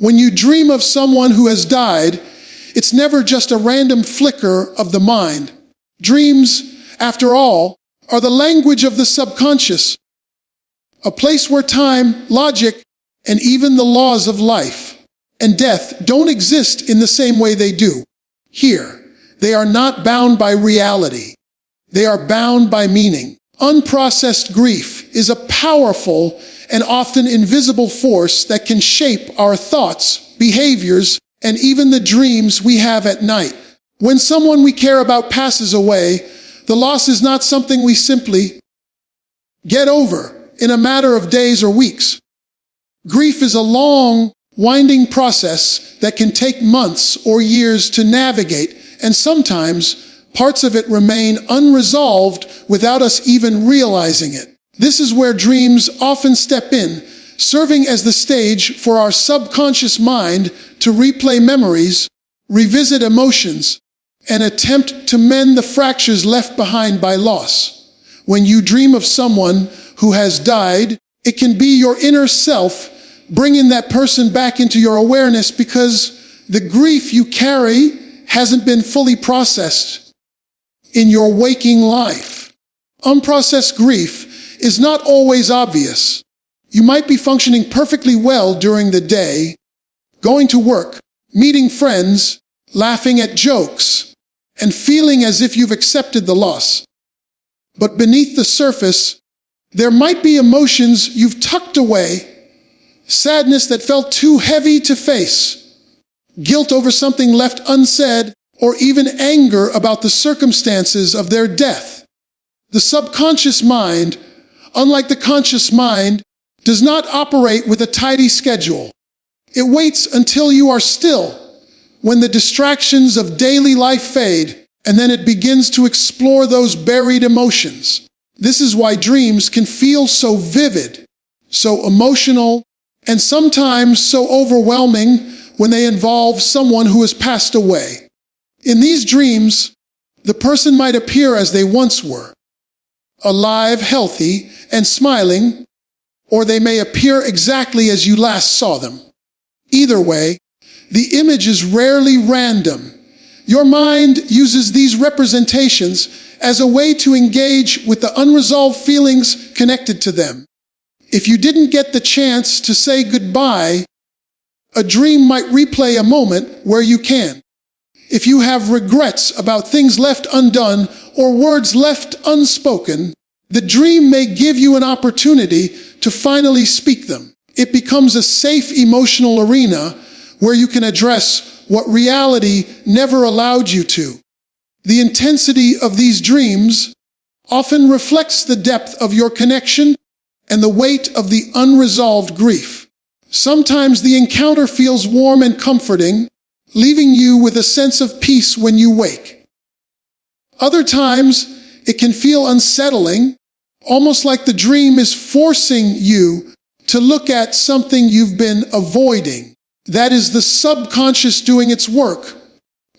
When you dream of someone who has died, it's never just a random flicker of the mind. Dreams, after all, are the language of the subconscious, a place where time, logic, and even the laws of life and death don't exist in the same way they do. Here, they are not bound by reality. They are bound by meaning. Unprocessed grief is a powerful and often invisible force that can shape our thoughts, behaviors, and even the dreams we have at night. When someone we care about passes away, the loss is not something we simply get over in a matter of days or weeks. Grief is a long, winding process that can take months or years to navigate, and sometimes parts of it remain unresolved without us even realizing it. This is where dreams often step in, serving as the stage for our subconscious mind to replay memories, revisit emotions, and attempt to mend the fractures left behind by loss. When you dream of someone who has died, it can be your inner self bringing that person back into your awareness because the grief you carry hasn't been fully processed in your waking life. Unprocessed grief is not always obvious. You might be functioning perfectly well during the day, going to work, meeting friends, laughing at jokes, and feeling as if you've accepted the loss. But beneath the surface, there might be emotions you've tucked away, sadness that felt too heavy to face, guilt over something left unsaid, or even anger about the circumstances of their death. The subconscious mind, unlike the conscious mind, does not operate with a tidy schedule. It waits until you are still, when the distractions of daily life fade, and then it begins to explore those buried emotions. This is why dreams can feel so vivid, so emotional, and sometimes so overwhelming when they involve someone who has passed away. In these dreams, the person might appear as they once were, alive, healthy, and smiling, or they may appear exactly as you last saw them. Either way, the image is rarely random. Your mind uses these representations as a way to engage with the unresolved feelings connected to them. If you didn't get the chance to say goodbye, a dream might replay a moment where you can. If you have regrets about things left undone or words left unspoken, the dream may give you an opportunity to finally speak them. It becomes a safe emotional arena where you can address what reality never allowed you to. The intensity of these dreams often reflects the depth of your connection and the weight of the unresolved grief. Sometimes the encounter feels warm and comforting, leaving you with a sense of peace when you wake. Other times, it can feel unsettling, almost like the dream is forcing you to look at something you've been avoiding. That is the subconscious doing its work.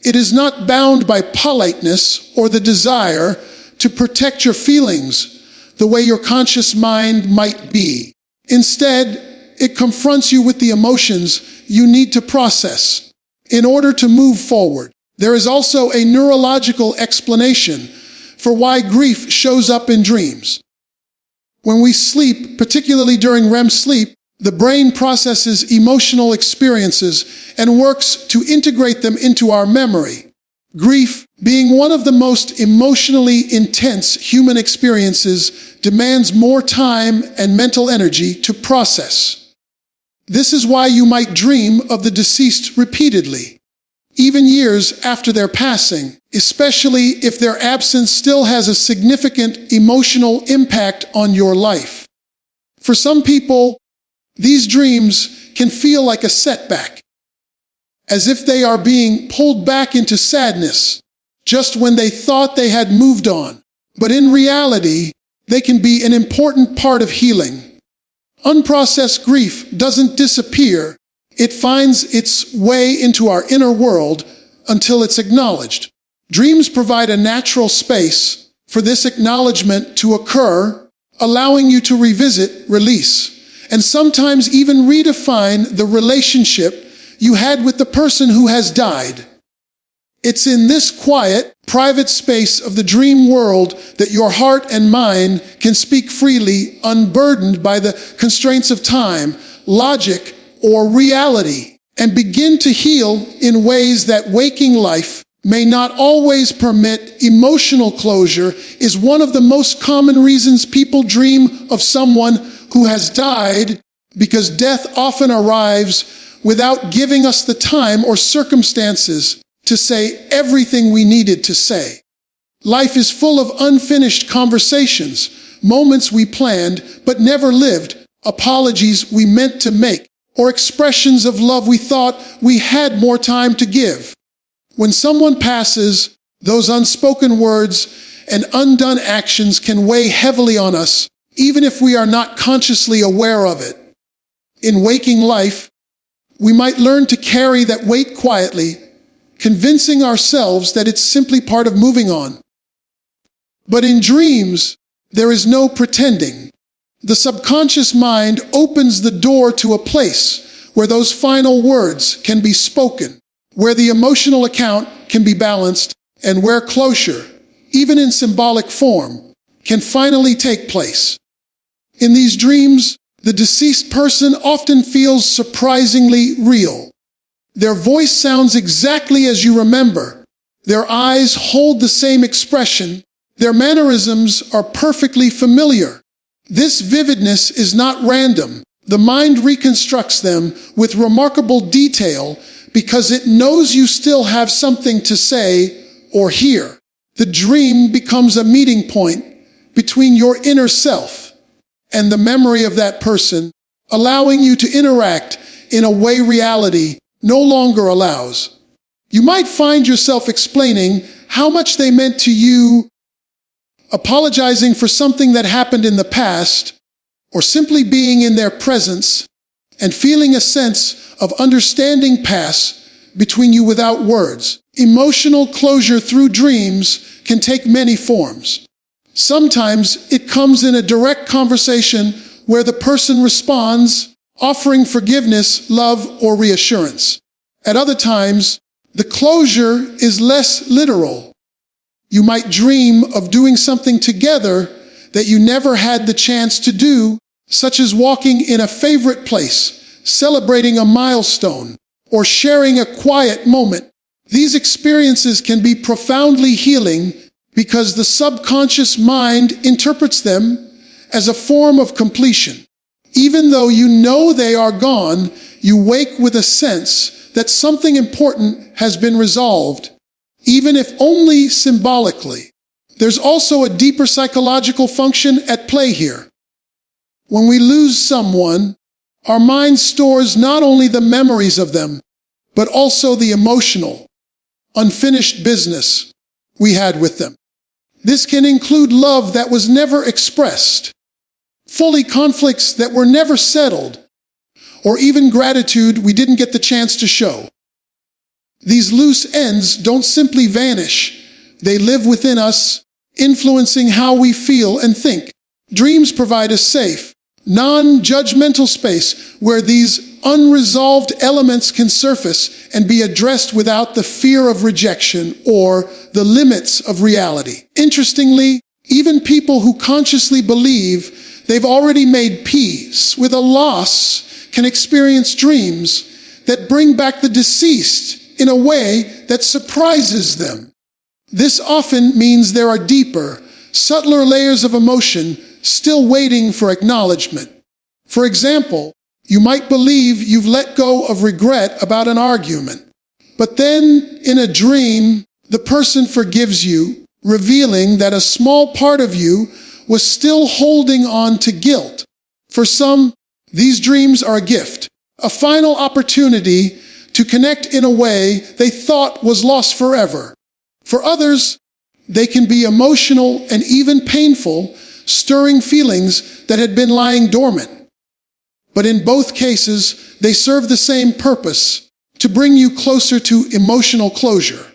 It is not bound by politeness or the desire to protect your feelings the way your conscious mind might be. Instead, it confronts you with the emotions you need to process in order to move forward. There is also a neurological explanation for why grief shows up in dreams. When we sleep, particularly during REM sleep, the brain processes emotional experiences and works to integrate them into our memory. Grief, being one of the most emotionally intense human experiences, demands more time and mental energy to process. This is why you might dream of the deceased repeatedly, even years after their passing, especially if their absence still has a significant emotional impact on your life. For some people, these dreams can feel like a setback, as if they are being pulled back into sadness just when they thought they had moved on. But in reality, they can be an important part of healing. Unprocessed grief doesn't disappear. It finds its way into our inner world until it's acknowledged. Dreams provide a natural space for this acknowledgement to occur, allowing you to revisit, release, and sometimes even redefine the relationship you had with the person who has died. It's in this quiet, private space of the dream world that your heart and mind can speak freely, unburdened by the constraints of time, logic, or reality, and begin to heal in ways that waking life may not always permit. Emotional closure is one of the most common reasons people dream of someone who has died, because death often arrives without giving us the time or circumstances to say everything we needed to say. Life is full of unfinished conversations, moments we planned but never lived, apologies we meant to make, or expressions of love we thought we had more time to give. When someone passes, those unspoken words and undone actions can weigh heavily on us, even if we are not consciously aware of it. In waking life, we might learn to carry that weight quietly, convincing ourselves that it's simply part of moving on. But in dreams, there is no pretending. The subconscious mind opens the door to a place where those final words can be spoken, where the emotional account can be balanced, and where closure, even in symbolic form, can finally take place. In these dreams, the deceased person often feels surprisingly real. Their voice sounds exactly as you remember. Their eyes hold the same expression. Their mannerisms are perfectly familiar. This vividness is not random. The mind reconstructs them with remarkable detail because it knows you still have something to say or hear. The dream becomes a meeting point between your inner self and the memory of that person, allowing you to interact in a way reality no longer allows. You might find yourself explaining how much they meant to you, apologizing for something that happened in the past, or simply being in their presence and feeling a sense of understanding pass between you without words. Emotional closure through dreams can take many forms. Sometimes it comes in a direct conversation where the person responds, offering forgiveness, love, or reassurance. At other times, the closure is less literal. You might dream of doing something together that you never had the chance to do, such as walking in a favorite place, celebrating a milestone, or sharing a quiet moment. These experiences can be profoundly healing because the subconscious mind interprets them as a form of completion. Even though you know they are gone, you wake with a sense that something important has been resolved, even if only symbolically. There's also a deeper psychological function at play here. When we lose someone, our mind stores not only the memories of them, but also the emotional, unfinished business we had with them. This can include love that was never expressed, fully conflicts that were never settled, or even gratitude we didn't get the chance to show. These loose ends don't simply vanish. They live within us, influencing how we feel and think. Dreams provide a safe, non-judgmental space where these unresolved elements can surface and be addressed without the fear of rejection or the limits of reality. Interestingly, even people who consciously believe they've already made peace with a loss can experience dreams that bring back the deceased in a way that surprises them. This often means there are deeper, subtler layers of emotion still waiting for acknowledgement. For example, you might believe you've let go of regret about an argument, but then in a dream, the person forgives you, revealing that a small part of you was still holding on to guilt. For some, these dreams are a gift, a final opportunity to connect in a way they thought was lost forever. For others, they can be emotional and even painful, stirring feelings that had been lying dormant. But in both cases, they serve the same purpose, to bring you closer to emotional closure.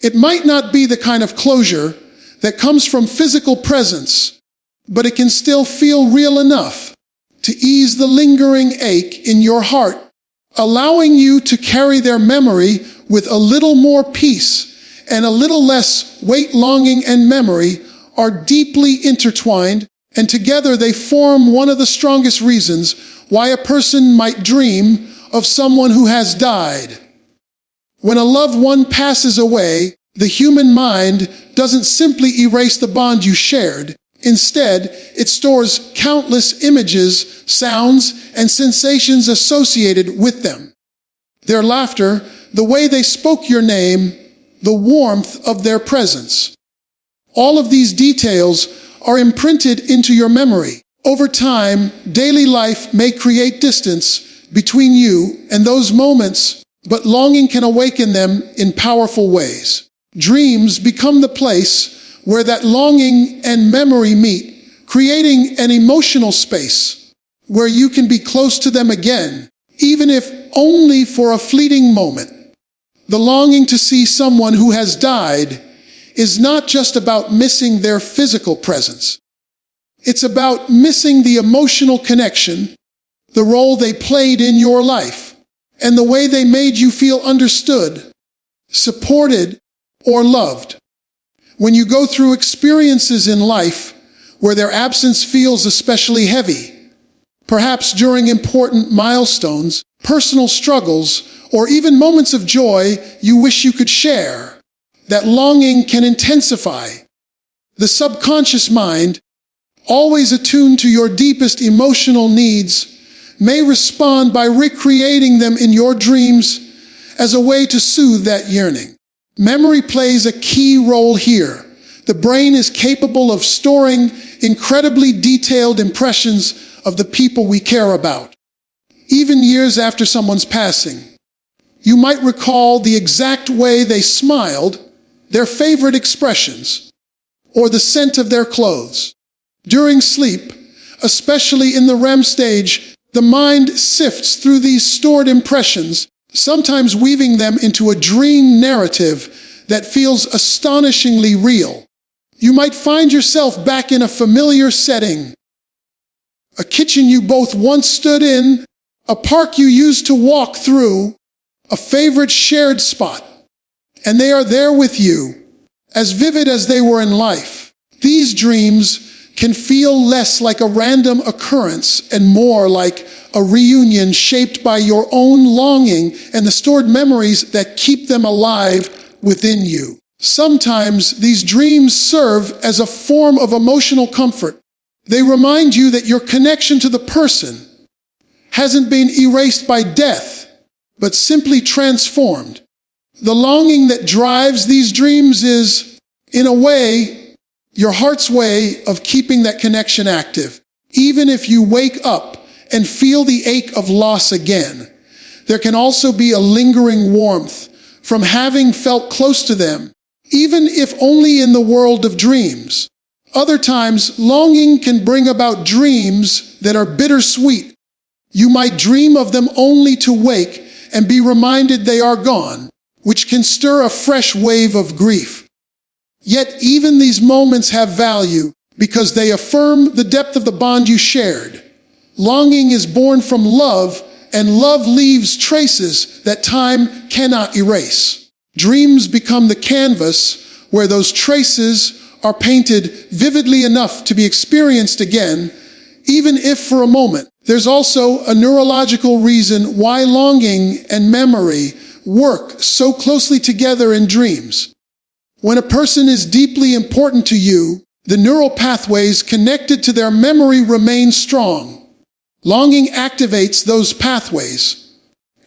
It might not be the kind of closure that comes from physical presence, but it can still feel real enough to ease the lingering ache in your heart allowing you to carry their memory with a little more peace and a little less weight. Longing and memory are deeply intertwined, and together they form one of the strongest reasons why a person might dream of someone who has died. When a loved one passes away, the human mind doesn't simply erase the bond you shared. Instead, it stores countless images, sounds, and sensations associated with them. Their laughter, the way they spoke your name, the warmth of their presence. All of these details are imprinted into your memory. Over time, daily life may create distance between you and those moments, but longing can awaken them in powerful ways. Dreams become the place where that longing and memory meet, creating an emotional space where you can be close to them again, even if only for a fleeting moment. The longing to see someone who has died is not just about missing their physical presence. It's about missing the emotional connection, the role they played in your life, and the way they made you feel understood, supported, or loved. When you go through experiences in life where their absence feels especially heavy, perhaps during important milestones, personal struggles, or even moments of joy you wish you could share, that longing can intensify. The subconscious mind, always attuned to your deepest emotional needs, may respond by recreating them in your dreams as a way to soothe that yearning. Memory plays a key role here. The brain is capable of storing incredibly detailed impressions of the people we care about. Even years after someone's passing, you might recall the exact way they smiled, their favorite expressions, or the scent of their clothes. During sleep, especially in the REM stage, the mind sifts through these stored impressions, sometimes weaving them into a dream narrative that feels astonishingly real. You might find yourself back in a familiar setting, a kitchen you both once stood in, a park you used to walk through, a favorite shared spot, and they are there with you, as vivid as they were in life. These dreams can feel less like a random occurrence and more like a reunion shaped by your own longing and the stored memories that keep them alive within you. Sometimes these dreams serve as a form of emotional comfort. They remind you that your connection to the person hasn't been erased by death, but simply transformed. The longing that drives these dreams is, in a way, your heart's way of keeping that connection active. Even if you wake up and feel the ache of loss again, there can also be a lingering warmth from having felt close to them, even if only in the world of dreams. Other times, longing can bring about dreams that are bittersweet. You might dream of them only to wake and be reminded they are gone, which can stir a fresh wave of grief. Yet even these moments have value because they affirm the depth of the bond you shared. Longing is born from love, and love leaves traces that time cannot erase. Dreams become the canvas where those traces are painted vividly enough to be experienced again, even if for a moment. There's also a neurological reason why longing and memory work so closely together in dreams. When a person is deeply important to you, the neural pathways connected to their memory remain strong. Longing activates those pathways,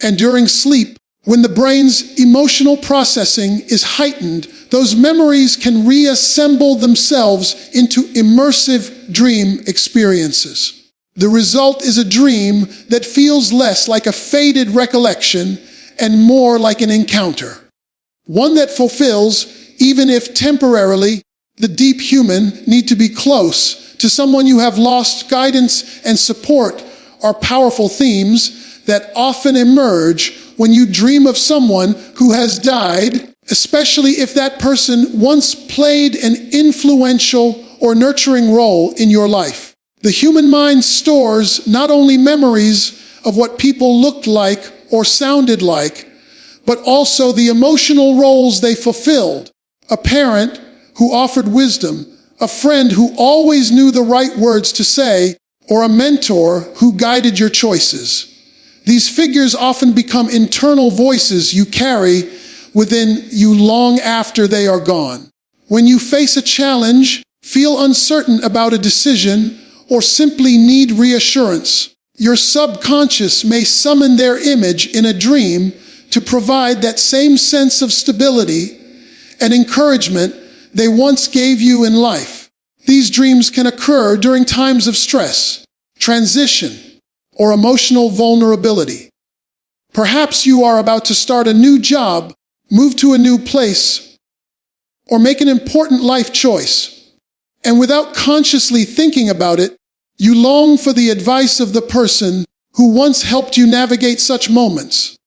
and during sleep, when the brain's emotional processing is heightened, those memories can reassemble themselves into immersive dream experiences. The result is a dream that feels less like a faded recollection and more like an encounter. One that fulfills, even if temporarily, the deep human need to be close to someone you have lost. Guidance and support are powerful themes that often emerge when you dream of someone who has died, especially if that person once played an influential or nurturing role in your life. The human mind stores not only memories of what people looked like or sounded like, but also the emotional roles they fulfilled. A parent who offered wisdom, a friend who always knew the right words to say, or a mentor who guided your choices. These figures often become internal voices you carry within you long after they are gone. When you face a challenge, feel uncertain about a decision, or simply need reassurance, your subconscious may summon their image in a dream to provide that same sense of stability and encouragement they once gave you in life. These dreams can occur during times of stress, transition, or emotional vulnerability. Perhaps you are about to start a new job, move to a new place, or make an important life choice. And without consciously thinking about it, you long for the advice of the person who once helped you navigate such moments.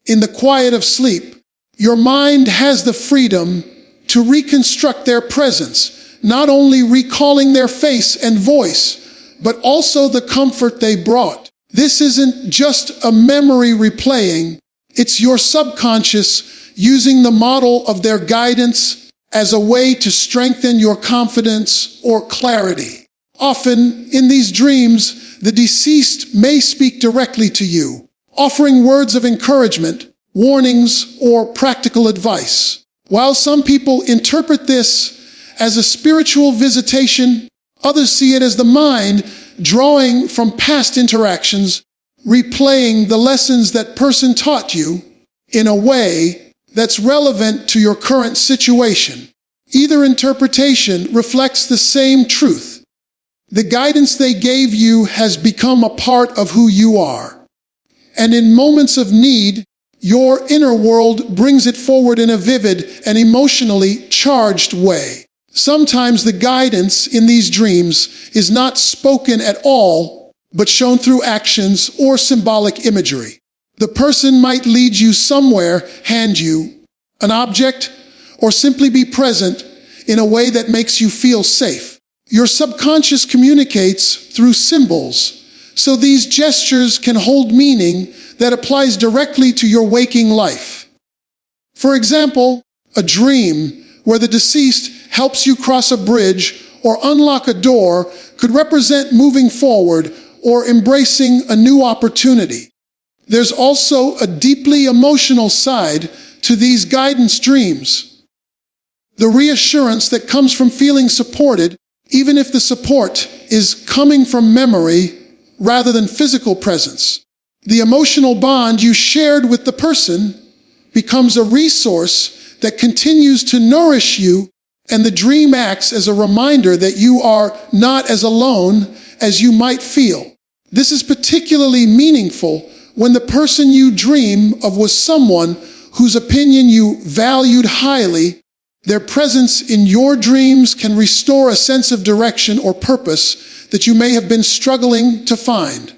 In the quiet of sleep, your mind has the freedom to reconstruct their presence, not only recalling their face and voice, but also the comfort they brought. This isn't just a memory replaying, it's your subconscious using the model of their guidance as a way to strengthen your confidence or clarity. Often, in these dreams, the deceased may speak directly to you, offering words of encouragement, warnings, or practical advice. While some people interpret this as a spiritual visitation, others see it as the mind drawing from past interactions, replaying the lessons that person taught you in a way that's relevant to your current situation. Either interpretation reflects the same truth. The guidance they gave you has become a part of who you are. And in moments of need, your inner world brings it forward in a vivid and emotionally charged way. Sometimes the guidance in these dreams is not spoken at all, but shown through actions or symbolic imagery. The person might lead you somewhere, hand you an object, or simply be present in a way that makes you feel safe. Your subconscious communicates through symbols, so these gestures can hold meaning that applies directly to your waking life. For example, a dream where the deceased helps you cross a bridge or unlock a door could represent moving forward or embracing a new opportunity. There's also a deeply emotional side to these guidance dreams. The reassurance that comes from feeling supported, even if the support is coming from memory rather than physical presence. The emotional bond you shared with the person becomes a resource that continues to nourish you, and the dream acts as a reminder that you are not as alone as you might feel. This is particularly meaningful when the person you dream of was someone whose opinion you valued highly. Their presence in your dreams can restore a sense of direction or purpose that you may have been struggling to find.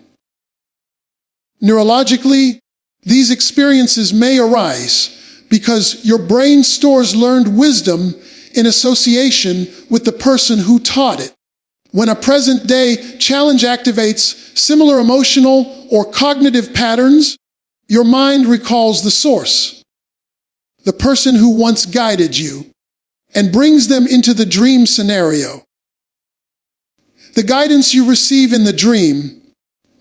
Neurologically, these experiences may arise because your brain stores learned wisdom in association with the person who taught it. When a present-day challenge activates similar emotional or cognitive patterns, your mind recalls the source, the person who once guided you, and brings them into the dream scenario. The guidance you receive in the dream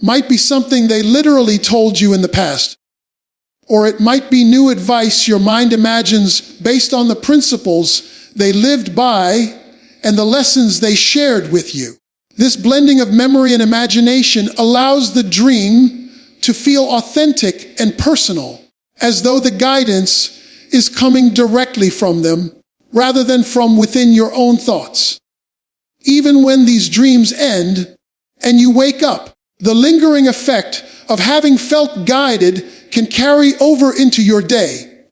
might be something they literally told you in the past, or it might be new advice your mind imagines based on the principles they lived by and the lessons they shared with you. This blending of memory and imagination allows the dream to feel authentic and personal, as though the guidance is coming directly from them rather than from within your own thoughts. Even when these dreams end and you wake up, the lingering effect of having felt guided can carry over into your day.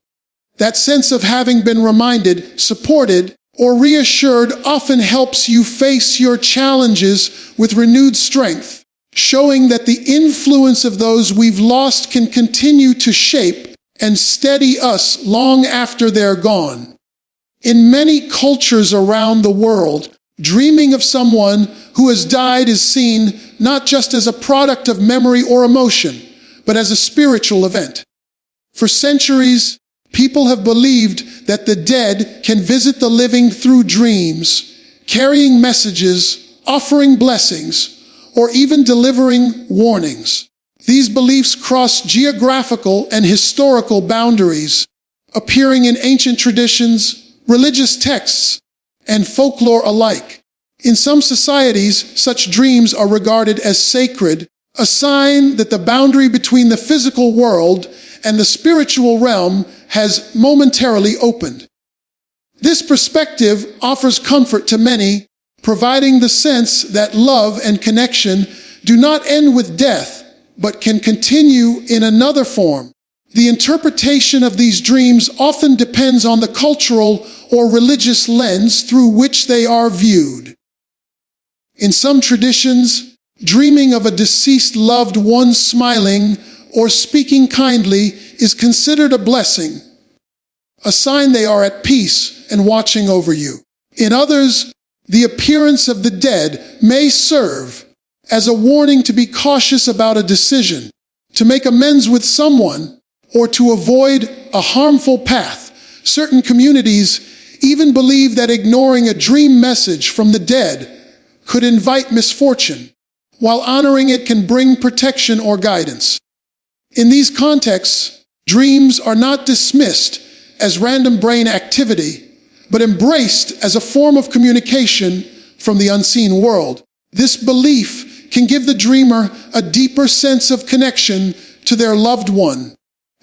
That sense of having been reminded, supported, or reassured often helps you face your challenges with renewed strength, showing that the influence of those we've lost can continue to shape and steady us long after they're gone. In many cultures around the world, dreaming of someone who has died is seen not just as a product of memory or emotion, but as a spiritual event. For centuries, people have believed that the dead can visit the living through dreams, carrying messages, offering blessings, or even delivering warnings. These beliefs cross geographical and historical boundaries, appearing in ancient traditions, religious texts, and folklore alike. In some societies, such dreams are regarded as sacred, a sign that the boundary between the physical world and the spiritual realm has momentarily opened. This perspective offers comfort to many, providing the sense that love and connection do not end with death, but can continue in another form. The interpretation of these dreams often depends on the cultural or religious lens through which they are viewed. In some traditions, dreaming of a deceased loved one smiling or speaking kindly is considered a blessing, a sign they are at peace and watching over you. In others, the appearance of the dead may serve as a warning to be cautious about a decision, to make amends with someone, or to avoid a harmful path. Certain communities even believe that ignoring a dream message from the dead could invite misfortune, while honoring it can bring protection or guidance. In these contexts, dreams are not dismissed as random brain activity, but embraced as a form of communication from the unseen world. This belief can give the dreamer a deeper sense of connection to their loved one,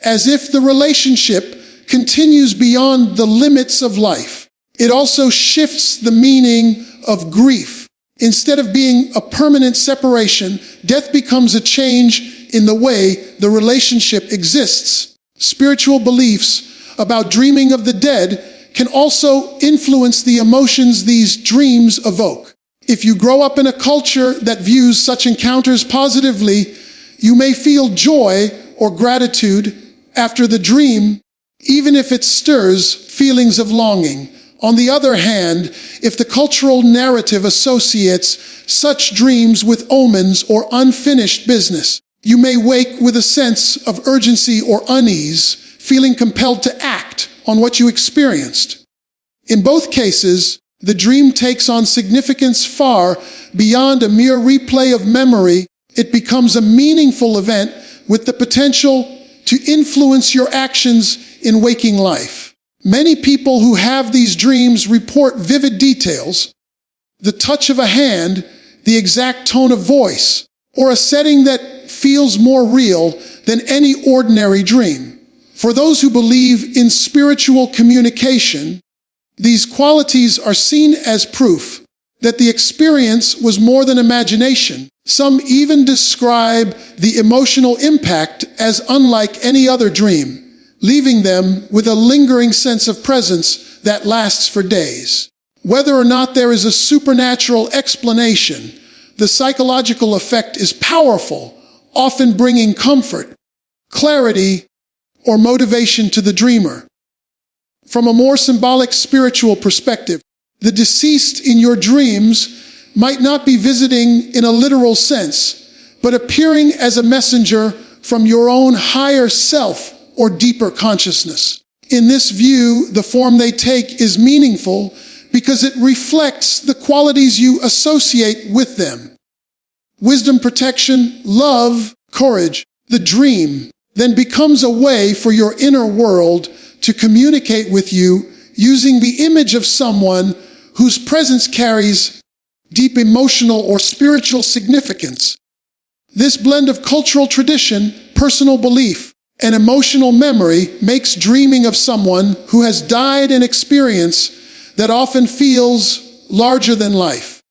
as if the relationship continues beyond the limits of life. It also shifts the meaning of grief. Instead of being a permanent separation, death becomes a change in the way the relationship exists. Spiritual beliefs about dreaming of the dead can also influence the emotions these dreams evoke. If you grow up in a culture that views such encounters positively, you may feel joy or gratitude after the dream, even if it stirs feelings of longing. On the other hand, if the cultural narrative associates such dreams with omens or unfinished business, you may wake with a sense of urgency or unease, feeling compelled to act on what you experienced. In both cases, the dream takes on significance far beyond a mere replay of memory. It becomes a meaningful event with the potential to influence your actions in waking life. Many people who have these dreams report vivid details, the touch of a hand, the exact tone of voice, or a setting that feels more real than any ordinary dream. For those who believe in spiritual communication, these qualities are seen as proof that the experience was more than imagination. Some even describe the emotional impact as unlike any other dream, leaving them with a lingering sense of presence that lasts for days. Whether or not there is a supernatural explanation, the psychological effect is powerful, often bringing comfort, clarity, or motivation to the dreamer. From a more symbolic spiritual perspective, the deceased in your dreams might not be visiting in a literal sense, but appearing as a messenger from your own higher self or deeper consciousness. In this view, the form they take is meaningful because it reflects the qualities you associate with them. Wisdom, protection, love, courage. The dream then becomes a way for your inner world to communicate with you using the image of someone whose presence carries deep emotional or spiritual significance. This blend of cultural tradition, personal belief, and emotional memory makes dreaming of someone who has died an experience that often feels larger than life.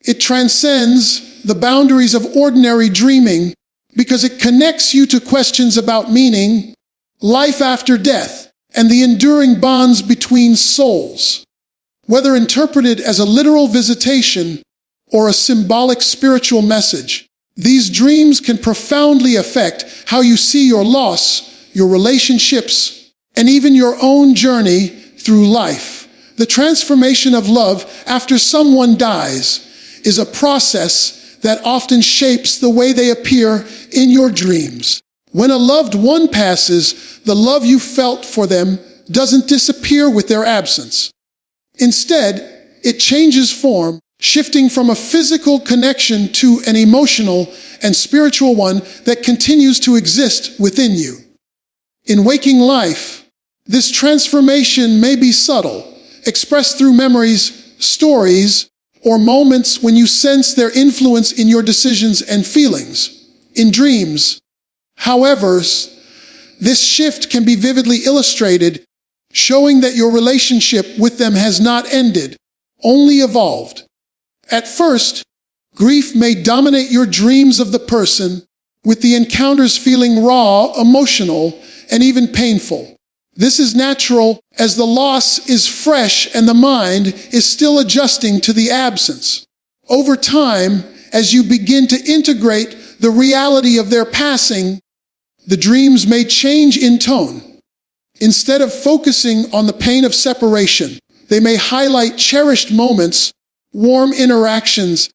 It transcends the boundaries of ordinary dreaming because it connects you to questions about meaning, life after death, and the enduring bonds between souls. Whether interpreted as a literal visitation or a symbolic spiritual message, these dreams can profoundly affect how you see your loss, your relationships, and even your own journey through life. The transformation of love after someone dies is a process that often shapes the way they appear in your dreams. When a loved one passes, the love you felt for them doesn't disappear with their absence. Instead, it changes form, shifting from a physical connection to an emotional and spiritual one that continues to exist within you. In waking life, this transformation may be subtle, expressed through memories, stories, or moments when you sense their influence in your decisions and feelings. In dreams, however, this shift can be vividly illustrated, showing that your relationship with them has not ended, only evolved. At first, grief may dominate your dreams of the person, with the encounters feeling raw, emotional, and even painful. This is natural, as the loss is fresh and the mind is still adjusting to the absence. Over time, as you begin to integrate the reality of their passing, the dreams may change in tone. Instead of focusing on the pain of separation, they may highlight cherished moments, warm interactions,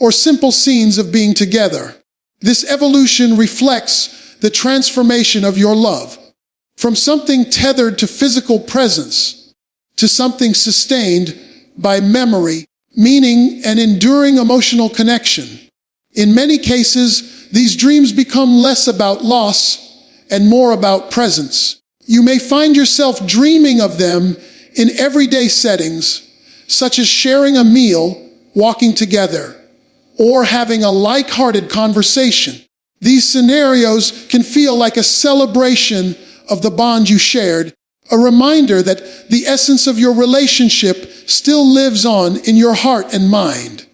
or simple scenes of being together. This evolution reflects the transformation of your love, from something tethered to physical presence, to something sustained by memory, meaning, and enduring emotional connection. In many cases, these dreams become less about loss and more about presence. You may find yourself dreaming of them in everyday settings, such as sharing a meal, walking together, or having a like-hearted conversation. These scenarios can feel like a celebration of the bond you shared, a reminder that the essence of your relationship still lives on in your heart and mind.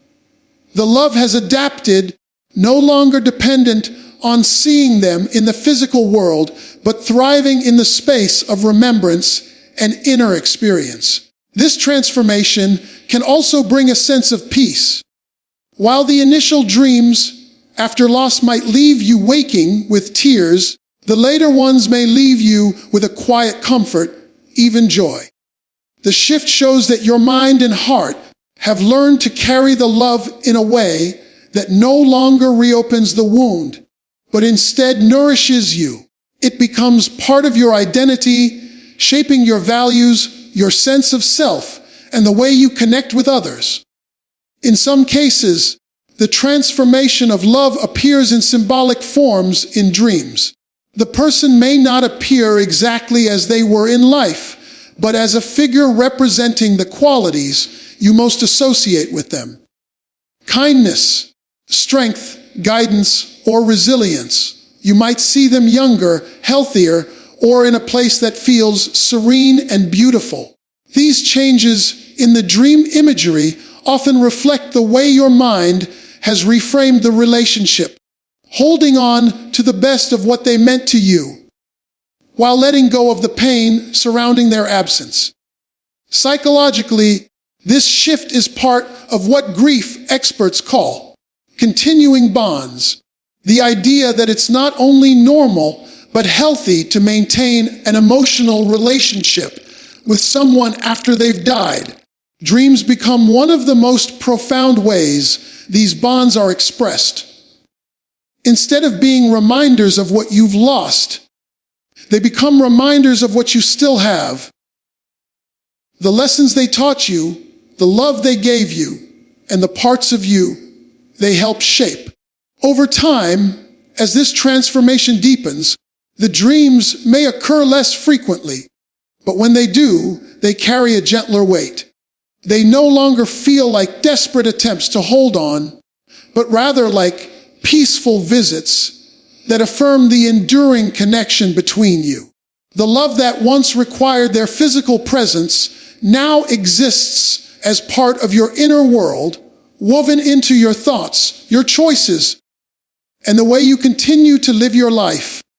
The love has adapted, no longer dependent on seeing them in the physical world, but thriving in the space of remembrance and inner experience. This transformation can also bring a sense of peace. While the initial dreams after loss might leave you waking with tears, the later ones may leave you with a quiet comfort, even joy. The shift shows that your mind and heart have learned to carry the love in a way that no longer reopens the wound, but instead nourishes you. It becomes part of your identity, shaping your values, your sense of self, and the way you connect with others. In some cases, the transformation of love appears in symbolic forms in dreams. The person may not appear exactly as they were in life, but as a figure representing the qualities you most associate with them. Kindness, strength, guidance, or resilience. You might see them younger, healthier, or in a place that feels serene and beautiful. These changes in the dream imagery often reflect the way your mind has reframed the relationship, holding on to the best of what they meant to you, while letting go of the pain surrounding their absence. Psychologically, this shift is part of what grief experts call continuing bonds, the idea that it's not only normal but healthy to maintain an emotional relationship with someone after they've died. Dreams become one of the most profound ways these bonds are expressed. Instead of being reminders of what you've lost, they become reminders of what you still have. The lessons they taught you, the love they gave you, and the parts of you they helped shape. Over time, as this transformation deepens, the dreams may occur less frequently, but when they do, they carry a gentler weight. They no longer feel like desperate attempts to hold on, but rather like peaceful visits that affirm the enduring connection between you. The love that once required their physical presence now exists as part of your inner world, woven into your thoughts, your choices, and the way you continue to live your life.